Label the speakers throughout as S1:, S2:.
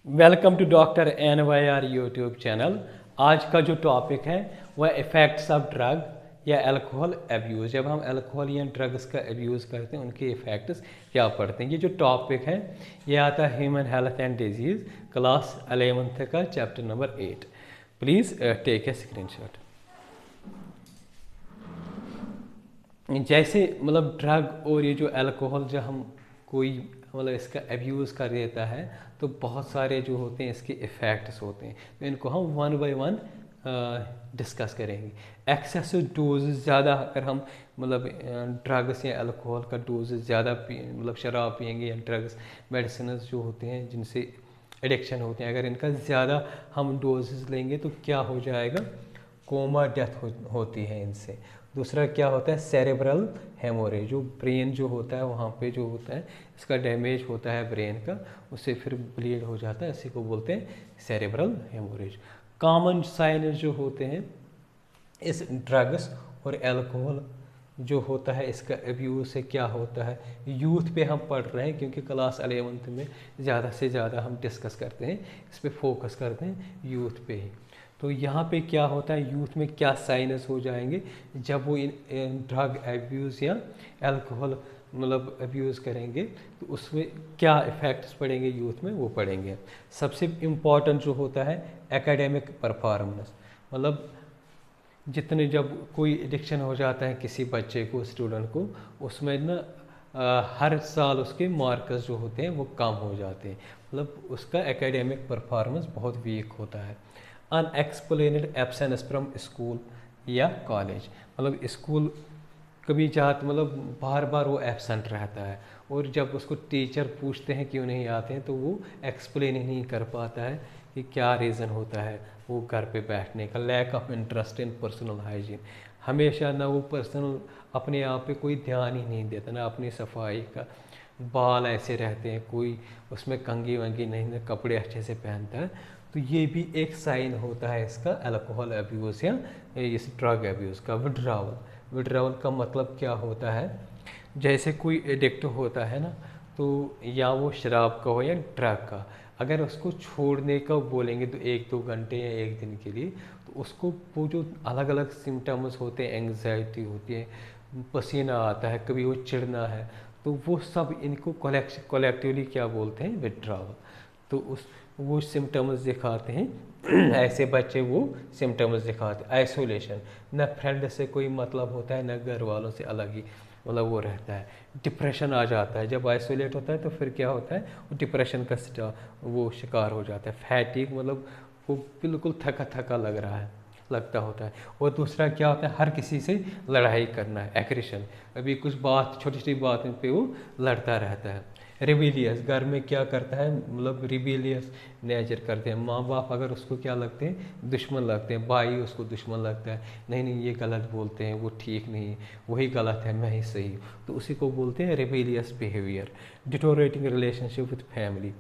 S1: Welcome to doctor NYR YouTube channel. आज का जो टॉपिक है वह इफ़ेक्ट्स ऑफ ड्रग या अल्कोहल अब्यूज़। जब हम अल्कोहल या ड्रग्स का अब्यूज़ करते हैं उनके इफ़ेक्ट्स क्या पड़ते हैं। ये जो टॉपिक है ये आता है human health and disease class 11th का chapter number 8। Please take a screenshot. जैसे ड्रग और ये जो अल्कोहल जब हम कोई इसका अब्यूज़ कर देता है तो बहुत सारे जो होते हैं इसके इफ़ेक्ट्स होते हैं, तो इनको हम वन बाय वन डिस्कस करेंगे। एक्सेसिव डोज ज़्यादा अगर हम ड्रग्स या अल्कोहल का डोज ज़्यादा शराब पियेंगे या ड्रग्स मेडिसिन जो होते हैं जिनसे एडिक्शन होते हैं, अगर इनका ज़्यादा हम डोजेस लेंगे तो क्या हो जाएगा, कोमा डेथ होती है इनसे। दूसरा क्या होता है, सेरेब्रल हेमोरेज, जो ब्रेन जो होता है वहाँ पे जो होता है इसका डैमेज होता है ब्रेन का, उससे फिर ब्लीड हो जाता है, इसी को बोलते हैं सेरेब्रल हेमोरेज। कॉमन साइन जो होते हैं इस ड्रग्स और अल्कोहल जो होता है इसका अब्यूज़ से क्या होता है, यूथ पे हम पढ़ रहे हैं क्योंकि क्लास 11th में ज़्यादा से ज़्यादा हम डिस्कस करते हैं, इस पर फोकस करते हैं यूथ पे ही। तो यहाँ पे क्या होता है, यूथ में क्या साइनस हो जाएंगे जब वो इन ड्रग अब्यूज़ या अल्कोहल अब्यूज़ करेंगे, तो उसमें क्या इफ़ेक्ट्स पड़ेंगे यूथ में, वो पड़ेंगे। सबसे इम्पॉर्टेंट जो होता है एकेडमिक परफॉर्मेंस, जितने जब कोई एडिक्शन हो जाता है किसी बच्चे को, स्टूडेंट को, उसमें हर साल उसके मार्क्स जो होते हैं वो कम हो जाते हैं, उसका एकेडमिक परफॉर्मेंस बहुत वीक होता है। अनएक्सप्लेनेड एब्सेंस फ्रॉम स्कूल या कॉलेज, स्कूल कभी जात बार बार वो एब्सेंट रहता है और जब उसको टीचर पूछते हैं क्यों नहीं आते हैं तो वो एक्सप्लेन ही नहीं कर पाता है कि क्या रीज़न होता है वो घर पे बैठने का। Lack of interest in personal hygiene, हमेशा ना वो पर्सनल अपने आप पे कोई ध्यान ही नहीं देता, ना अपनी सफाई का, बाल ऐसे रहते हैं, कोई उसमें कंघी वंगी नहीं, ना कपड़े अच्छे से पहनता है। तो ये भी एक साइन होता है इसका अल्कोहल अब्यूज़ या इस ड्रग अब्यूज़ का। विड्रावल का मतलब क्या होता है, जैसे कोई एडिक्ट होता है ना, तो या वो शराब का हो या ड्रग का, अगर उसको छोड़ने का बोलेंगे तो 1-2 घंटे या 1 दिन के लिए, तो उसको वो जो अलग अलग सिम्टम्स होते हैं, एंग्जाइटी होती है, पसीना आता है, कभी वो चिढ़ना है, तो वो सब इनको कलेक्टिवली क्या बोलते हैं, विड्रावल। तो उस वो सिम्टम्स दिखाते हैं ऐसे बच्चे वो सिम्टम्स दिखाते हैं। आइसोलेशन, न फ्रेंड से कोई मतलब होता है, न घर वालों से अलग ही वो रहता है। डिप्रेशन आ जाता है, जब आइसोलेट होता है तो फिर क्या होता है, वो डिप्रेशन का वो शिकार हो जाता है। फैटिक, वो बिल्कुल थका थका लगता होता है। और दूसरा क्या होता है, हर किसी से लड़ाई करना है, एग्रेशन, अभी कुछ बात छोटी छोटी बात पे वो लड़ता रहता है। रिबेलियस, घर में क्या करता है, रिबेलियस नेचर करते हैं। माँ बाप अगर उसको क्या लगते हैं, दुश्मन लगते हैं, भाई उसको दुश्मन लगता है, नहीं नहीं ये गलत बोलते हैं, वो ठीक नहीं है, वही गलत है, मैं ही सही, तो उसी को बोलते हैं rebellious behaviour. Deteriorating relationship with family,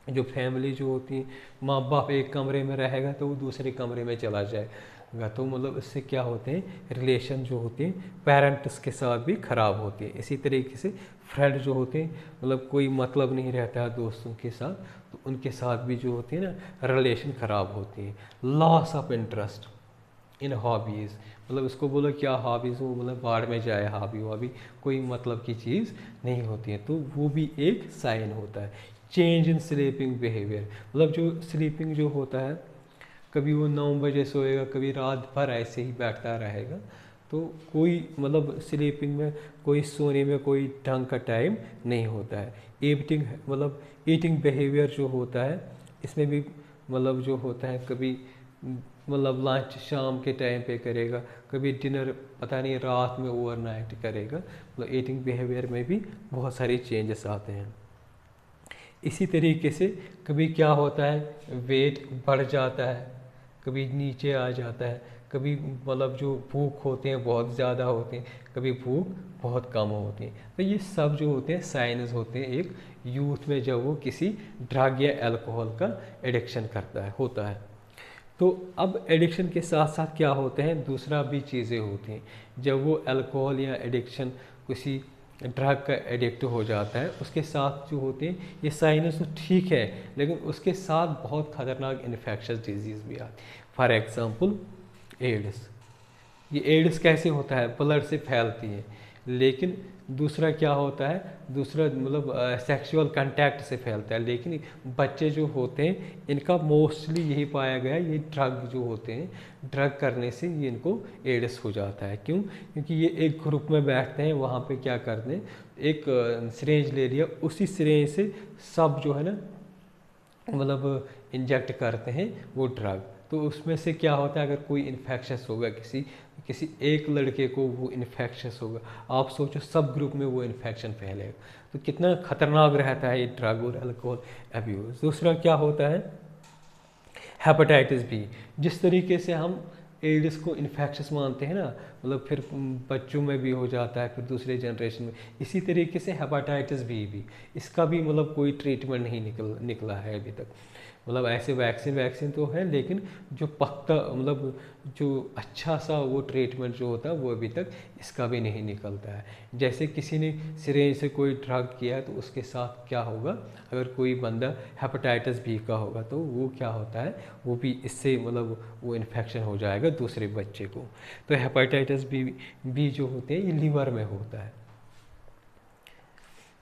S1: जो फैमिली जो होती है, माँ बाप एक कमरे में रहेगा तो वो दूसरे कमरे में चला जाएगा, तो इससे क्या होते हैं, रिलेशन जो होते हैं पेरेंट्स के साथ भी ख़राब होती है। इसी तरीके से फ्रेंड जो होते हैं, कोई मतलब नहीं रहता है दोस्तों के साथ, तो उनके साथ भी जो होती है ना रिलेशन ख़राब होती है। Loss of interest in hobbies, इसको बोलो क्या हॉबीज़, वो बाढ़ में जाए, हॉबी कोई मतलब की चीज़ नहीं होती है, तो वो भी एक साइन होता है। चेंज इन स्लीपिंग बिहेवियर, जो स्लीपिंग जो होता है, कभी वो 9 बजे सोएगा, कभी रात भर ऐसे ही बैठता रहेगा, तो कोई स्लीपिंग में, कोई सोने में कोई ढंग का टाइम नहीं होता है। ईटिंग ईटिंग बिहेवियर जो होता है, इसमें भी जो होता है, कभी लंच शाम के टाइम पे करेगा, कभी डिनर पता नहीं रात में ओवरनाइट करेगा, ईटिंग बिहेवियर में भी बहुत सारे चेंजेस आते हैं। इसी तरीके से कभी क्या होता है, वेट बढ़ जाता है, कभी नीचे आ जाता है, कभी जो भूख होते हैं बहुत ज़्यादा होते हैं, कभी भूख बहुत कम होती है। तो ये सब जो होते हैं साइंस होते हैं एक यूथ में जब वो किसी ड्रग या अल्कोहल का एडिक्शन होता है। तो अब एडिक्शन के साथ साथ क्या होते हैं, दूसरा भी चीज़ें होती हैं। जब वो अल्कोहल या एडिक्शन किसी ड्रग का एडिक्ट हो जाता है, उसके साथ जो होते हैं ये साइनस तो ठीक है, लेकिन उसके साथ बहुत ख़तरनाक इन्फेक्शस डिजीज़ भी आती है। For example AIDS. ये एड्स कैसे होता है, ब्लड से फैलती है। लेकिन दूसरा क्या होता है, दूसरा मतलब सेक्सुअल कांटेक्ट से फैलता है। लेकिन बच्चे जो होते हैं इनका मोस्टली यही पाया गया है, ये ड्रग जो होते हैं, ड्रग करने से ये इनको एड्स हो जाता है। क्यों? क्योंकि ये एक ग्रुप में बैठते हैं, वहाँ पे क्या करते हैं, एक सिरेंज ले लिया, उसी सिरेंज से सब जो है ना मतलब इंजेक्ट करते हैं वो ड्रग। तो उसमें से क्या होता है, अगर कोई इन्फेक्शस होगा, किसी किसी एक लड़के को वो इन्फेक्शस होगा, आप सोचो सब ग्रुप में वो इन्फेक्शन फैलेगा, तो कितना खतरनाक रहता है ये ड्रग और अल्कोहल अब्यूज़। दूसरा क्या होता है, हेपेटाइटिस बी। जिस तरीके से हम एड्स को इन्फेक्शस मानते हैं ना, मतलब फिर बच्चों में भी हो जाता है, फिर दूसरे जनरेशन में, इसी तरीके से हेपेटाइटिस बी भी, इसका भी मतलब कोई ट्रीटमेंट नहीं निकला है अभी तक। मतलब ऐसे वैक्सीन तो है, लेकिन जो पक्का मतलब जो अच्छा सा वो ट्रीटमेंट जो होता है वो अभी तक इसका भी नहीं निकलता है। जैसे किसी ने सिरेंज से कोई ड्रग किया है तो उसके साथ क्या होगा, अगर कोई बंदा हेपेटाइटिस बी का होगा तो वो क्या होता है, वो भी इससे मतलब वो इन्फेक्शन हो जाएगा दूसरे बच्चे को। तो हेपेटाइटिस बी जो होते हैं ये लीवर में होता है।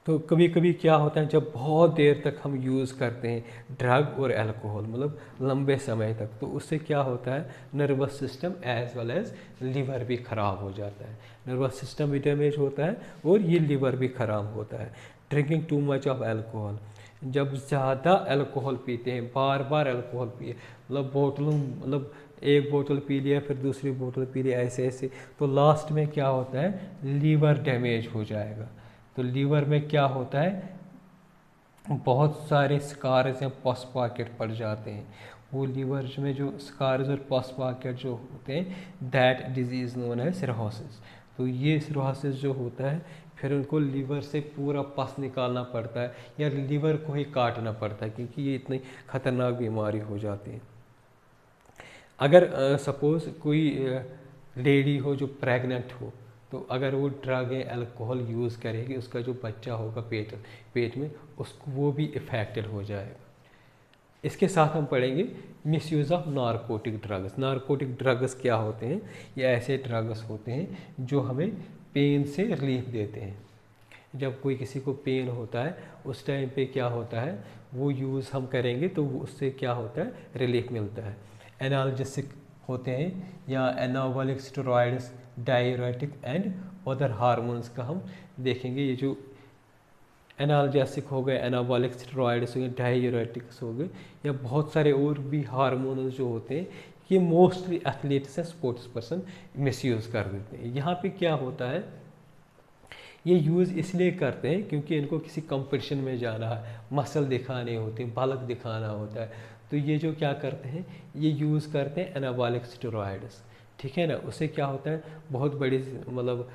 S1: तो कभी कभी क्या होता है, जब बहुत देर तक हम यूज़ करते हैं ड्रग और अल्कोहल, मतलब लंबे समय तक, तो उससे क्या होता है, nervous system as well as liver भी ख़राब हो जाता है। नर्वस सिस्टम भी डैमेज होता है और ये लीवर भी ख़राब होता है। Drinking too much of alcohol, जब ज़्यादा अल्कोहल पीते हैं, बार बार अल्कोहल पिए, मतलब बोतलों, मतलब एक बोतल पी लिया फिर दूसरी बोतल पी लिया, ऐसे ऐसे, तो लास्ट में क्या होता है, लीवर डैमेज हो जाएगा। तो लीवर में क्या होता है, बहुत सारे स्कार्स या पस पॉकेट पड़ जाते हैं। वो लीवर में जो स्कार्स और पस पॉकेट जो होते हैं, दैट डिजीज़ नोन है सिरोसिस। तो ये सिरोसिस जो होता है, फिर उनको लीवर से पूरा पस निकालना पड़ता है या लीवर को ही काटना पड़ता है, क्योंकि ये इतनी खतरनाक बीमारी हो जाती है। अगर सपोज़ कोई लेडी हो जो प्रेग्नेंट हो, तो अगर वो ड्रग या अल्कोहल यूज़ करेगी, उसका जो बच्चा होगा पेट में, उसको वो भी इफ़ेक्टेड हो जाएगा। इसके साथ हम पढ़ेंगे misuse of narcotic drugs. Narcotic drugs क्या होते हैं, ये ऐसे ड्रग्स होते हैं जो हमें पेन से रिलीफ देते हैं। जब कोई किसी को पेन होता है उस टाइम पे क्या होता है, वो यूज़ हम करेंगे तो उससे क्या होता है, रिलीफ मिलता है। एनाल्जेसिक होते हैं या anabolic steroids, diuretic and other hormones का हम देखेंगे। ये जो एनाल्जेसिक हो गए, एनाबॉलिक स्टेरॉइड्स हो गए, डाययूरेटिक्स हो गए, या बहुत सारे और भी हार्मोन्स जो होते हैं, ये मोस्टली एथलीट्स या स्पोर्ट्स पर्सन मिसयूज़ कर देते हैं। यहाँ पे क्या होता है, ये यूज़ इसलिए करते हैं क्योंकि इनको किसी कंपटीशन में जाना है, मसल दिखाने होते हैं, बल्क दिखाना होता है, तो ये जो क्या करते हैं, ये यूज़ करते हैं एनाबॉलिक स्टेरॉइड्स। ठीक है ना, उससे क्या होता है, बहुत बड़ी मतलब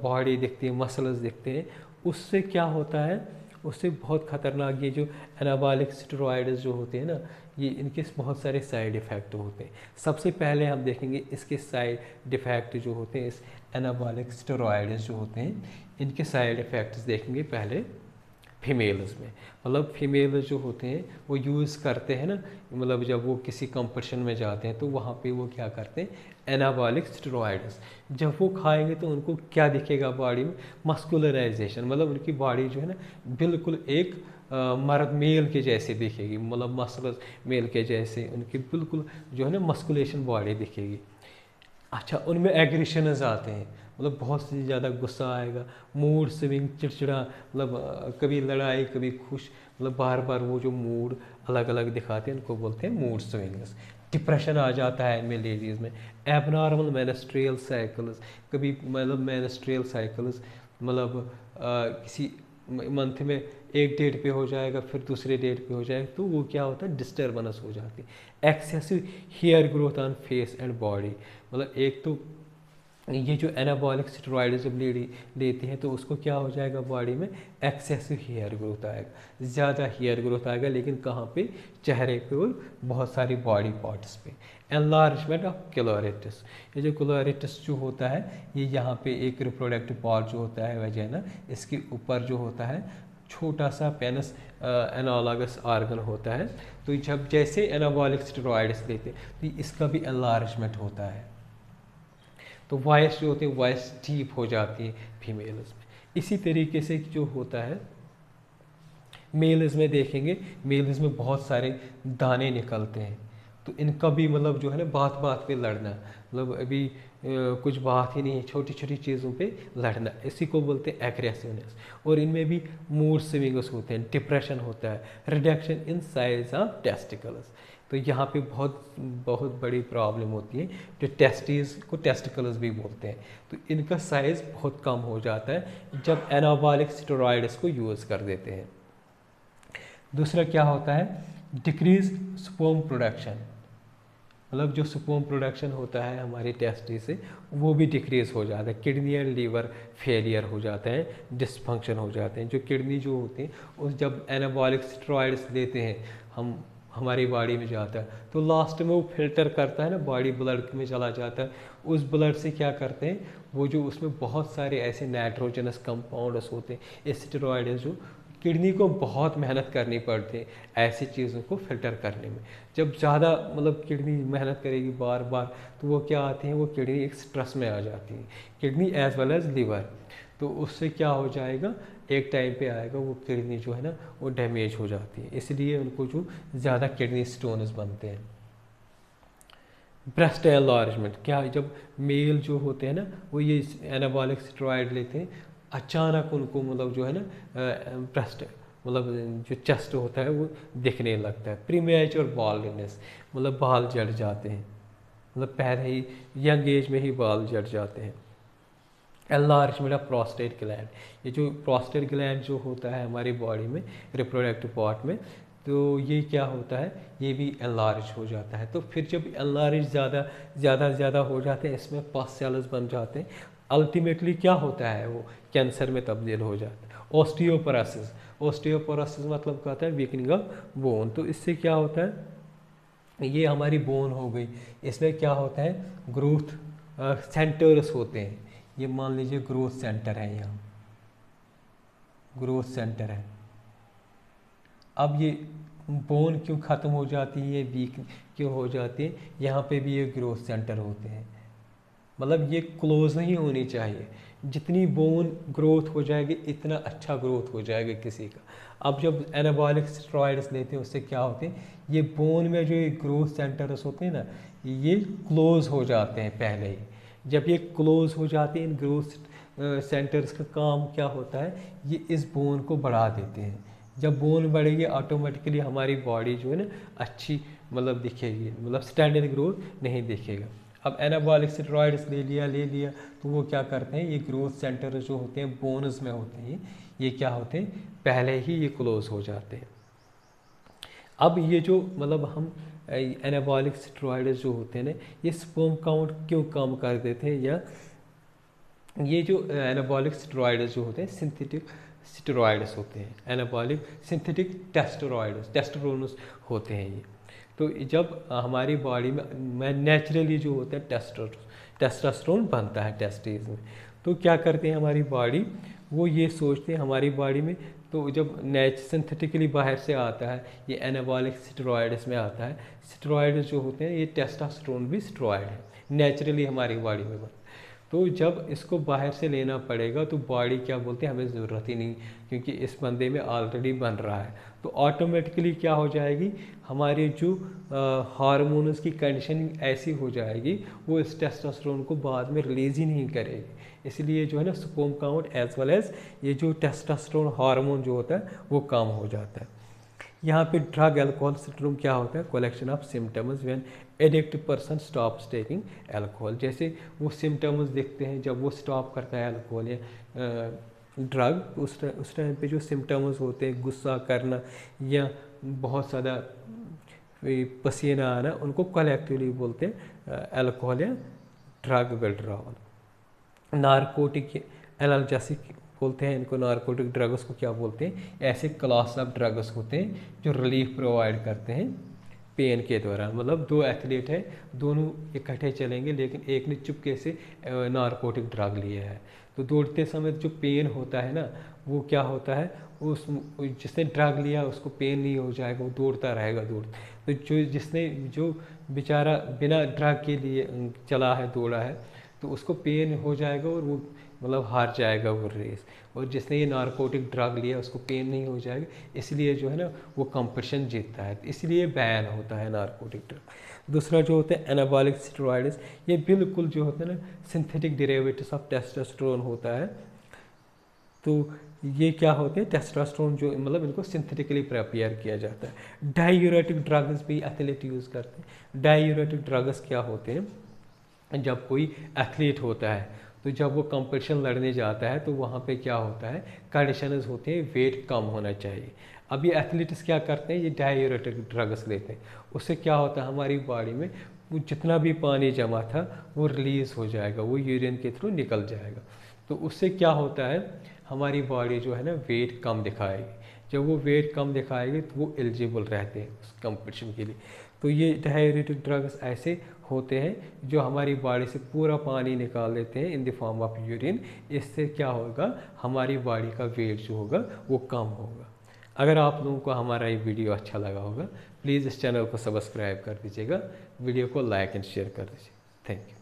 S1: बॉडी दिखती है, मसल्स दिखते हैं। उससे क्या होता है, उससे बहुत ख़तरनाक ये जो एनाबॉलिक स्टेरॉइड्स जो होते हैं ना, ये इनके बहुत सारे साइड इफ़ेक्ट होते हैं। सबसे पहले हम देखेंगे इसके साइड इफ़ेक्ट जो होते हैं, इस एनाबॉलिक स्टेरॉइड्स जो होते हैं, इनके साइड इफ़ेक्ट्स देखेंगे पहले फीमेल्स में। मतलब फीमेल जो होते हैं वो यूज़ करते हैं ना, मतलब जब वो किसी कंपटीशन में जाते हैं तो वहाँ पे वो क्या करते हैं, एनाबॉलिक स्टेरॉइड्स। जब वो खाएंगे तो उनको क्या दिखेगा बॉडी में, मस्कुलराइजेशन, मतलब उनकी बॉडी जो है ना बिल्कुल एक मर्द मेल के जैसे दिखेगी, मतलब मसल्स मेल के जैसे उनकी बिल्कुल जो है ना मस्कुलेशन बॉडी दिखेगी। अच्छा, उनमें एग्रेशनस आते हैं, मतलब बहुत सी ज़्यादा गुस्सा आएगा, मूड स्विंग, चिड़चिड़ा, मतलब कभी लड़ाई कभी खुश, मतलब बार बार वो जो मूड अलग अलग दिखाते हैं उनको बोलते हैं मूड स्विंग्स। डिप्रेशन आ जाता है इनमें लेडीज़ में। एबनॉर्मल मेनस्ट्रियल साइकिल्स, कभी मतलब मेनस्ट्रियल साइकिल्स मतलब किसी मंथ में एक डेट पे हो जाएगा फिर दूसरे डेट पे हो जाएगा, तो वो क्या होता है, डिस्टर्बेंस हो जाती है। Excessive hair growth on face and body, मतलब एक तो ये जो एनाबॉलिक स्टेरॉइड जब लेते हैं तो उसको क्या हो जाएगा, बॉडी में एक्सेसिव हेयर ग्रोथ आएगा, ज़्यादा हेयर ग्रोथ आएगा, लेकिन कहाँ पे, चेहरे पे और बहुत सारी बॉडी पार्ट्स पे। एनलार्जमेंट ऑफ क्लोरेटिस, ये जो क्लोरेटिस जो होता है ये यहाँ पे एक रिप्रोडक्टिव पार्ट जो होता है वजाइना, इसके ऊपर जो होता है छोटा सा पेनस एनालॉगस ऑर्गन होता है। तो जब जैसे एनाबॉलिक स्टेरॉइड्स लेते हैं तो इसका भी एनलार्जमेंट होता है, तो वॉइस जो होती है वॉइस डीप हो जाती है फीमेल्स में। इसी तरीके से जो होता है मेल्स में देखेंगे, मेल्स में बहुत सारे दाने निकलते हैं, तो इनका भी मतलब जो है ना बात बात पे लड़ना, मतलब अभी कुछ बात ही नहीं है, छोटी छोटी चीज़ों पे लड़ना, इसी को बोलते हैं एग्रेसिवनेस। और इनमें भी मूड स्विंग्स होते हैं, डिप्रेशन होता है, reduction in size of testicles. तो यहाँ पे बहुत बहुत बड़ी प्रॉब्लम होती है, जो टेस्टिस को टेस्टिकल्स भी बोलते हैं, तो इनका साइज़ बहुत कम हो जाता है जब एनाबॉलिक स्टेरॉइड्स को यूज़ कर देते हैं। दूसरा क्या होता है, डिक्रीज स्पर्म प्रोडक्शन, मतलब जो स्पर्म प्रोडक्शन होता है हमारी टेस्टिस से वो भी डिक्रीज हो जाता है, किडनी एंड लीवर फेलियर हो जाते हैं, डिसफंक्शन हो जाते हैं। जो किडनी जो होती है उस जब एनाबॉलिक स्टेरॉइड्स लेते हैं हम, हमारी बॉडी में जाता है तो लास्ट में वो फिल्टर करता है ना, बॉडी ब्लड में चला जाता है, उस ब्लड से क्या करते हैं वो जो उसमें बहुत सारे ऐसे नाइट्रोजनस कंपाउंड्स होते हैं, स्टेरॉइड्स, जो किडनी को बहुत मेहनत करनी पड़ती है ऐसी चीज़ों को फिल्टर करने में। जब ज़्यादा मतलब किडनी मेहनत करेगी बार बार तो वो क्या आती हैं, वो किडनी एक स्ट्रेस में आ जाती है, kidney as well as liver. तो उससे क्या हो जाएगा, एक टाइम पे आएगा वो किडनी जो है ना वो डैमेज हो जाती है, इसलिए उनको जो ज़्यादा किडनी स्टोन्स बनते हैं। ब्रेस्ट एनलार्जमेंट, क्या जब मेल जो होते हैं ना वो ये एनाबॉलिक स्टेरॉइड लेते हैं, अचानक उनको मतलब जो है ना ब्रेस्ट मतलब जो चेस्ट होता है वो दिखने लगता है। प्रीमैच्योर बाल्डनेस, मतलब बाल जड़ जाते हैं, मतलब पहले ही यंग एज में ही बाल जड़ जाते हैं। एनलार्जमेंट ऑफ प्रोस्टेट ग्लैंड, ये जो प्रोस्टेट ग्लैंड जो होता है हमारी बॉडी में रिप्रोडक्टिव पार्ट में, तो ये क्या होता है, ये भी एनलार्ज हो जाता है। तो फिर जब एनलार्ज ज़्यादा हो जाते हैं, इसमें पस सेल्स बन जाते हैं, अल्टीमेटली क्या होता है वो कैंसर में तब्दील हो जाता है। ऑस्टियोपोरोसिस, ऑस्टियोपोरोसिस मतलब क्या होता है, वीकनिंग ऑफ बोन। तो इससे क्या होता है, ये हमारी बोन हो गई, इसमें क्या होता है ग्रोथ सेंटर्स होते हैं, ये मान लीजिए ग्रोथ सेंटर है, यहाँ ग्रोथ सेंटर है। अब ये बोन क्यों ख़त्म हो जाती है, वीक क्यों हो जाती है, यहाँ पे भी ये ग्रोथ सेंटर होते हैं, मतलब ये क्लोज नहीं होनी चाहिए, जितनी बोन ग्रोथ हो जाएगी इतना अच्छा ग्रोथ हो जाएगा किसी का। अब जब एनाबॉलिक स्टेरॉइड्स लेते हैं उससे क्या होते हैं, ये बोन में जो ये ग्रोथ सेंटर्स होते हैं ना ये क्लोज हो जाते हैं पहले ही। जब ये क्लोज हो जाते हैं इन ग्रोथ सेंटर्स का काम क्या होता है, ये इस बोन को बढ़ा देते हैं। जब बोन बढ़ेगी ऑटोमेटिकली हमारी बॉडी जो है ना अच्छी मतलब दिखेगी, मतलब स्टैंडर्ड ग्रोथ नहीं दिखेगा। अब एनाबॉलिक स्टेरॉइड्स ले लिया तो वो क्या करते हैं, ये ग्रोथ सेंटर जो होते हैं बोन्स में होते हैं, ये क्या होते हैं पहले ही ये क्लोज हो जाते हैं। अब ये जो मतलब हम एनाबॉलिक स्टेरॉइड्स जो होते हैं ना ये स्पर्म काउंट क्यों कम कर देते हैं, या ये जो एनाबॉलिक स्टेरॉइड्स जो होते हैं सिंथेटिक स्टेरॉइड्स होते हैं, एनाबॉलिक सिंथेटिक टेस्टोस्टेरोन्स होते हैं ये। तो जब हमारी बॉडी में नेचुरली जो होता है टेस्टोस्टेरोन बनता है टेस्टिस में, तो क्या करते हैं हमारी बॉडी, वो ये सोचते हैं हमारी बॉडी में, तो जब सिंथेटिकली बाहर से आता है ये एनाबॉलिक स्टेरॉइड्स में आता है, स्टेरॉइड्स जो होते हैं ये टेस्टोस्टेरोन भी स्टेरॉइड है नेचुरली हमारी बॉडी में बनता है। तो जब इसको बाहर से लेना पड़ेगा तो बॉडी क्या बोलते हैं हमें ज़रूरत ही नहीं, क्योंकि इस बंदे में ऑलरेडी बन रहा है। तो ऑटोमेटिकली क्या हो जाएगी, हमारे जो हार्मोन्स की कंडीशनिंग ऐसी हो जाएगी वो इस टेस्टोस्टेरोन को बाद में रिलीज ही नहीं करेगी। इसलिए जो है ना sperm count as well as ये जो टेस्टोस्टेरोन हार्मोन जो होता है वो कम हो जाता है। यहाँ पे ड्रग अल्कोहल सिंड्रोम क्या होता है, collection of symptoms when addict person stops taking alcohol. जैसे वो सिम्टम्स दिखते हैं जब वो स्टॉप करता है अल्कोहल या ड्रग, उस टाइम पे जो सिम्टम्स होते हैं गुस्सा करना या बहुत ज़्यादा पसीना आना, उनको कलेक्टिवली बोलते हैं अल्कोहल या ड्रग विड्रॉल। नारकोटिक एनाल्जेसिक बोलते हैं इनको, नारकोटिक ड्रग्स को क्या बोलते हैं, ऐसे क्लास ऑफ ड्रग्स होते हैं जो रिलीफ प्रोवाइड करते हैं पेन के दौरान। मतलब दो एथलीट है, दोनों इकट्ठे चलेंगे लेकिन एक ने चुपके से नारकोटिक ड्रग लिया है, तो दौड़ते समय जो पेन होता है ना, वो क्या होता है, उस जिसने ड्रग लिया उसको पेन नहीं हो जाएगा, वो दौड़ता रहेगा तो जो बेचारा बिना ड्रग के लिए चला है, दौड़ा है, तो उसको पेन हो जाएगा और वो मतलब हार जाएगा वो रेस। और जिसने ये नारकोटिक ड्रग लिया उसको पेन नहीं हो जाएगा, इसलिए जो है ना वो कंपटीशन जीतता है, इसलिए बैन होता है नारकोटिक ड्रग। दूसरा जो होता है एनाबॉलिक स्टेरॉइड्स, ये बिल्कुल जो होता है ना सिंथेटिक डेरिवेटिव्स ऑफ टेस्टोस्टेरोन होता है। तो ये क्या होते हैं, टेस्टोस्टेरोन जो मतलब इनको सिंथेटिकली प्रिपेयर किया जाता है। डायूरेटिक ड्रग्स भी एथलीट यूज़ करते हैं। डायूरेटिक ड्रग्स क्या होते हैं, जब कोई एथलीट होता है तो जब वो कंपटीशन लड़ने जाता है तो वहाँ पे क्या होता है, कंडीशंस होते हैं, वेट कम होना चाहिए। अब ये एथलीट्स क्या करते हैं, ये डायूरेटिक ड्रग्स लेते हैं, उससे क्या होता है हमारी बॉडी में वो जितना भी पानी जमा था वो रिलीज़ हो जाएगा, वो यूरिन के थ्रू निकल जाएगा। तो उससे क्या होता है, हमारी बॉडी जो है ना वेट कम दिखाएगी। जब वो वेट कम दिखाएगी तो वो एलिजिबल रहते हैं उस कंपटीशन के लिए। तो ये डायूरेटिक ड्रग्स ऐसे होते हैं जो हमारी बॉडी से पूरा पानी निकाल देते हैं in the form of urine. इससे क्या होगा, हमारी बॉडी का वेट जो होगा वो कम होगा। अगर आप लोगों को हमारा ये वीडियो अच्छा लगा होगा, प्लीज़ इस चैनल को सब्सक्राइब कर दीजिएगा, वीडियो को लाइक एंड शेयर कर दीजिए। Thank you.